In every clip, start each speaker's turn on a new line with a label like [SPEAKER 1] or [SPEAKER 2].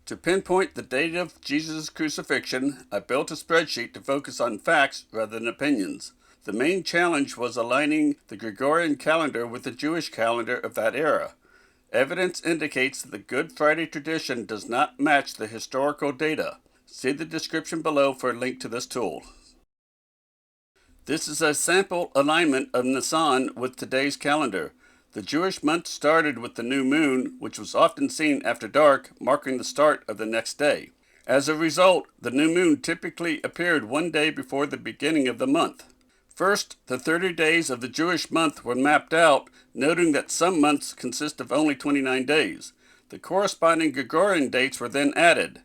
[SPEAKER 1] To pinpoint the date of Jesus' crucifixion, I built a spreadsheet to focus on facts rather than opinions. The main challenge was aligning the Gregorian calendar with the Jewish calendar of that era. Evidence indicates that the Good Friday tradition does not match the historical data. See the description below for a link to this tool. This is a sample alignment of Nisan with today's calendar. The Jewish month started with the new moon, which was often seen after dark, marking the start of the next day. As a result, the new moon typically appeared one day before the beginning of the month. First, the 30 days of the Jewish month were mapped out, noting that some months consist of only 29 days. The corresponding Gregorian dates were then added.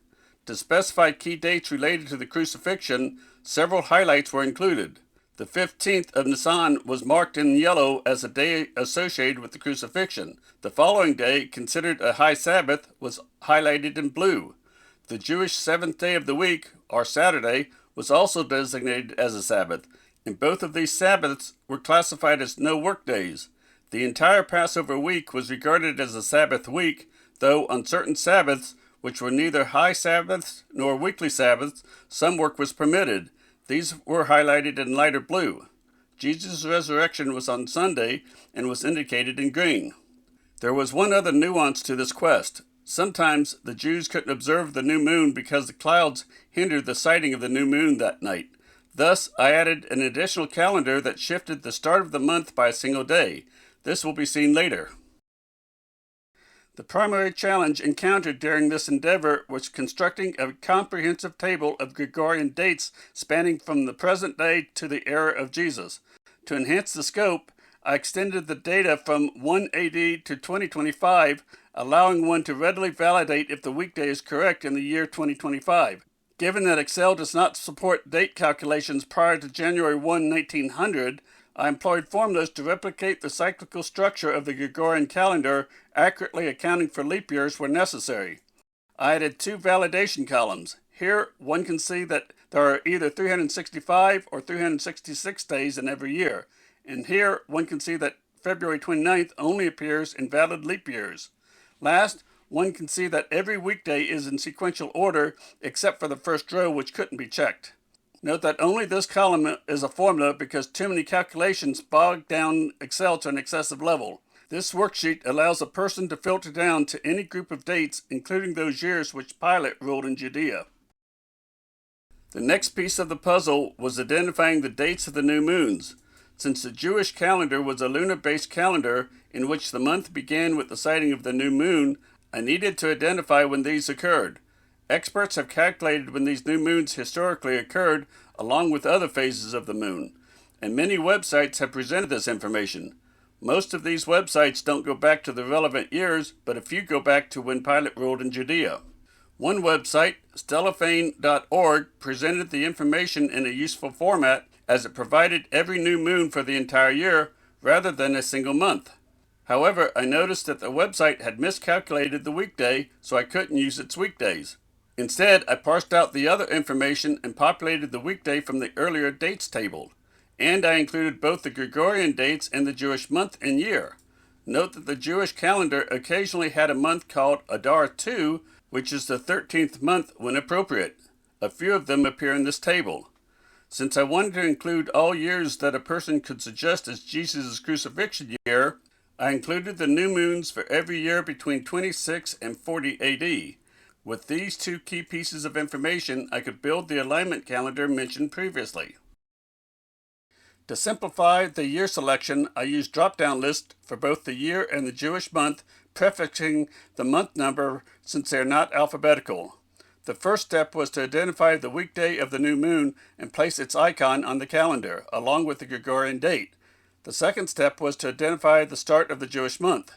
[SPEAKER 1] To specify key dates related to the crucifixion, several highlights were included. The 15th of Nisan was marked in yellow as a day associated with the crucifixion. The following day, considered a high Sabbath, was highlighted in blue. The Jewish seventh day of the week, or Saturday, was also designated as a Sabbath, and both of these Sabbaths were classified as no work days. The entire Passover week was regarded as a Sabbath week, though on certain Sabbaths, which were neither high Sabbaths nor weekly Sabbaths, some work was permitted. These were highlighted in lighter blue. Jesus' resurrection was on Sunday and was indicated in green. There was one other nuance to this quest. Sometimes the Jews couldn't observe the new moon because the clouds hindered the sighting of the new moon that night. Thus, I added an additional calendar that shifted the start of the month by a single day. This will be seen later. The primary challenge encountered during this endeavor was constructing a comprehensive table of Gregorian dates spanning from the present day to the era of Jesus. To enhance the scope, I extended the data from 1 AD to 2025, allowing one to readily validate if the weekday is correct in the year 2025. Given that Excel does not support date calculations prior to January 1, 1900, I employed formulas to replicate the cyclical structure of the Gregorian calendar, accurately accounting for leap years where necessary. I added two validation columns. Here, one can see that there are either 365 or 366 days in every year. And here, one can see that February 29th only appears in valid leap years. Last, one can see that every weekday is in sequential order, except for the first row, which couldn't be checked. Note that only this column is a formula because too many calculations bog down Excel to an excessive level. This worksheet allows a person to filter down to any group of dates, including those years which Pilate ruled in Judea. The next piece of the puzzle was identifying the dates of the new moons. Since the Jewish calendar was a lunar-based calendar in which the month began with the sighting of the new moon, I needed to identify when these occurred. Experts have calculated when these new moons historically occurred, along with other phases of the moon, and many websites have presented this information. Most of these websites don't go back to the relevant years, but a few go back to when Pilate ruled in Judea. One website, stellafane.org, presented the information in a useful format as it provided every new moon for the entire year rather than a single month. However, I noticed that the website had miscalculated the weekday, so I couldn't use its weekdays. Instead, I parsed out the other information and populated the weekday from the earlier dates table. And I included both the Gregorian dates and the Jewish month and year. Note that the Jewish calendar occasionally had a month called Adar 2, which is the 13th month when appropriate. A few of them appear in this table. Since I wanted to include all years that a person could suggest as Jesus' crucifixion year, I included the new moons for every year between 26 and 40 AD. With these two key pieces of information, I could build the alignment calendar mentioned previously. To simplify the year selection, I used drop-down lists for both the year and the Jewish month, prefixing the month number since they are not alphabetical. The first step was to identify the weekday of the new moon and place its icon on the calendar, along with the Gregorian date. The second step was to identify the start of the Jewish month.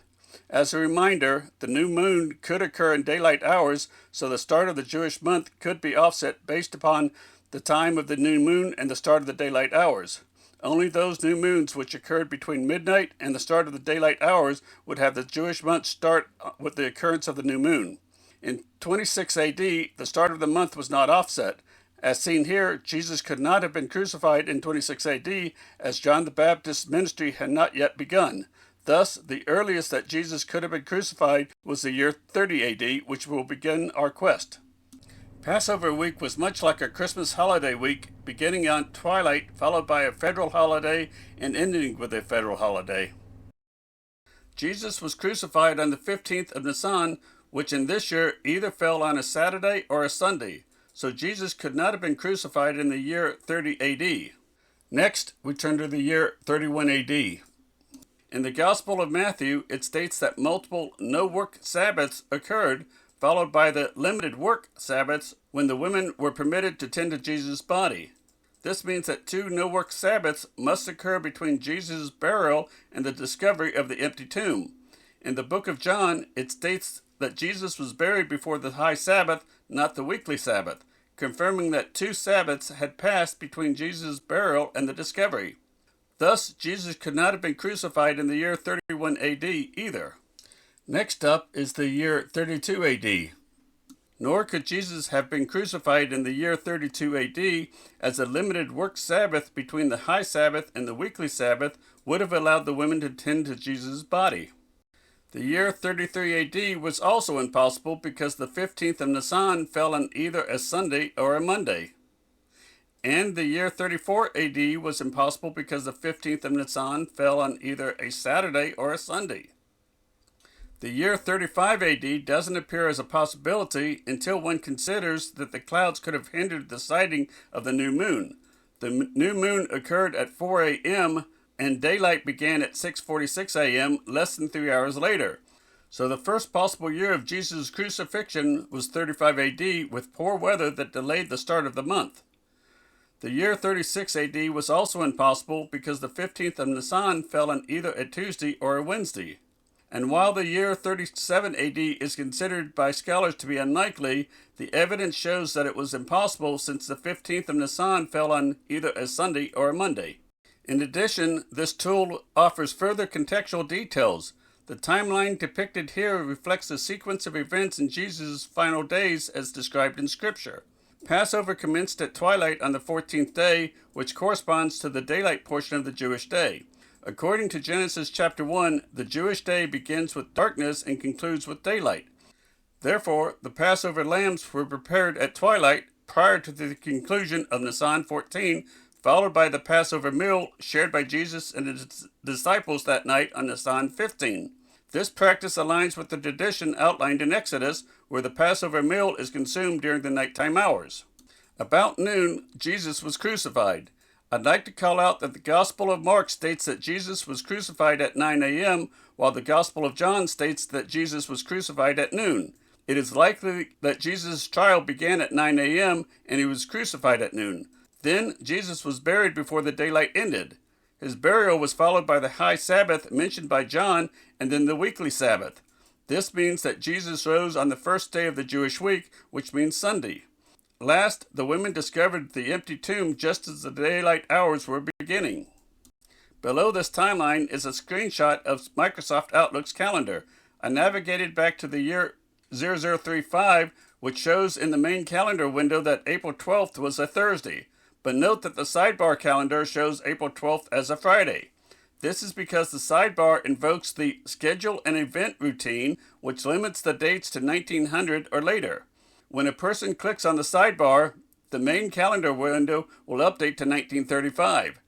[SPEAKER 1] As a reminder, the new moon could occur in daylight hours, so the start of the Jewish month could be offset based upon the time of the new moon and the start of the daylight hours. Only those new moons which occurred between midnight and the start of the daylight hours would have the Jewish month start with the occurrence of the new moon. In 26 AD, the start of the month was not offset. As seen here, Jesus could not have been crucified in 26 AD, as John the Baptist's ministry had not yet begun. Thus, the earliest that Jesus could have been crucified was the year 30 AD, which will begin our quest. Passover week was much like a Christmas holiday week, beginning on twilight, followed by a federal holiday, and ending with a federal holiday. Jesus was crucified on the 15th of Nisan, which in this year either fell on a Saturday or a Sunday, so Jesus could not have been crucified in the year 30 AD. Next, we turn to the year 31 AD. In the Gospel of Matthew, it states that multiple no-work Sabbaths occurred, followed by the limited work Sabbaths when the women were permitted to tend to Jesus' body. This means that 2 no-work Sabbaths must occur between Jesus' burial and the discovery of the empty tomb. In the book of John, it states that Jesus was buried before the high Sabbath, not the weekly Sabbath, confirming that 2 Sabbaths had passed between Jesus' burial and the discovery. Thus, Jesus could not have been crucified in the year 31 AD either. Next up is the year 32 AD. Nor could Jesus have been crucified in the year 32 AD, as a limited work Sabbath between the high Sabbath and the weekly Sabbath would have allowed the women to tend to Jesus' body. The year 33 AD was also impossible because the 15th of Nisan fell on either a Sunday or a Monday. And the year 34 AD was impossible because the 15th of Nisan fell on either a Saturday or a Sunday. The year 35 AD doesn't appear as a possibility until one considers that the clouds could have hindered the sighting of the new moon. The new moon occurred at 4 a.m. and daylight began at 6:46 a.m., less than 3 hours later. So the first possible year of Jesus' crucifixion was 35 AD, with poor weather that delayed the start of the month. The year 36 AD was also impossible because the 15th of Nisan fell on either a Tuesday or a Wednesday. And while the year 37 AD is considered by scholars to be unlikely, the evidence shows that it was impossible since the 15th of Nisan fell on either a Sunday or a Monday. In addition, this tool offers further contextual details. The timeline depicted here reflects the sequence of events in Jesus' final days as described in Scripture. Passover commenced at twilight on the 14th day, which corresponds to the daylight portion of the Jewish day. According to Genesis chapter 1, the Jewish day begins with darkness and concludes with daylight. Therefore, the Passover lambs were prepared at twilight prior to the conclusion of Nisan 14, followed by the Passover meal shared by Jesus and his disciples that night on Nisan 15. This practice aligns with the tradition outlined in Exodus, where the Passover meal is consumed during the nighttime hours. About noon, Jesus was crucified. I'd like to call out that the Gospel of Mark states that Jesus was crucified at 9 a.m., while the Gospel of John states that Jesus was crucified at noon. It is likely that Jesus' trial began at 9 a.m. and he was crucified at noon. Then Jesus was buried before the daylight ended. His burial was followed by the high Sabbath mentioned by John, and then the weekly Sabbath. This means that Jesus rose on the first day of the Jewish week, which means Sunday. Last, the women discovered the empty tomb just as the daylight hours were beginning. Below this timeline is a screenshot of Microsoft Outlook's calendar. I navigated back to the year 0035, which shows in the main calendar window that April 12th was a Thursday. But note that the sidebar calendar shows April 12th as a Friday. This is because the sidebar invokes the schedule and event routine, which limits the dates to 1900 or later. When a person clicks on the sidebar, the main calendar window will update to 1935.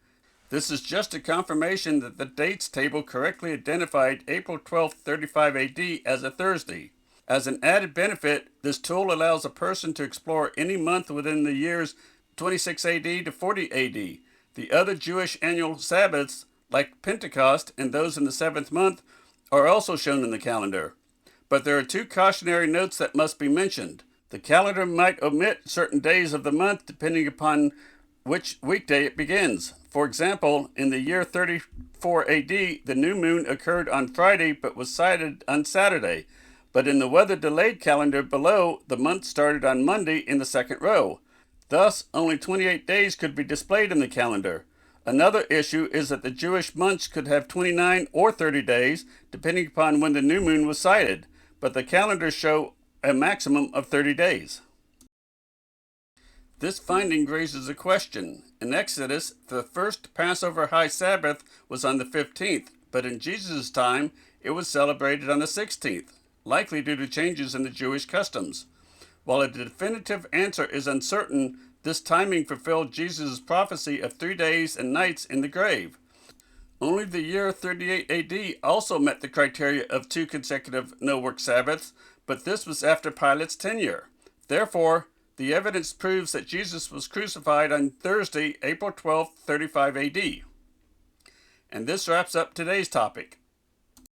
[SPEAKER 1] This is just a confirmation that the dates table correctly identified April 12, 35 AD as a Thursday. As an added benefit, this tool allows a person to explore any month within the years 26 AD to 40 AD. The other Jewish annual Sabbaths, like Pentecost and those in the 7th month, are also shown in the calendar. But there are 2 cautionary notes that must be mentioned. The calendar might omit certain days of the month depending upon which weekday it begins. For example, in the year 34 AD, the new moon occurred on Friday but was sighted on Saturday. But in the weather-delayed calendar below, the month started on Monday in the 2nd row. Thus, only 28 days could be displayed in the calendar. Another issue is that the Jewish months could have 29 or 30 days, depending upon when the new moon was sighted, but the calendars show a maximum of 30 days. This finding raises a question. In Exodus, the first Passover high Sabbath was on the 15th, but in Jesus' time it was celebrated on the 16th, likely due to changes in the Jewish customs. While a definitive answer is uncertain, this timing fulfilled Jesus' prophecy of 3 days and nights in the grave. Only the year 38 AD also met the criteria of 2 consecutive no-work Sabbaths, but this was after Pilate's tenure. Therefore, the evidence proves that Jesus was crucified on Thursday, April 12, 35 AD. And this wraps up today's topic.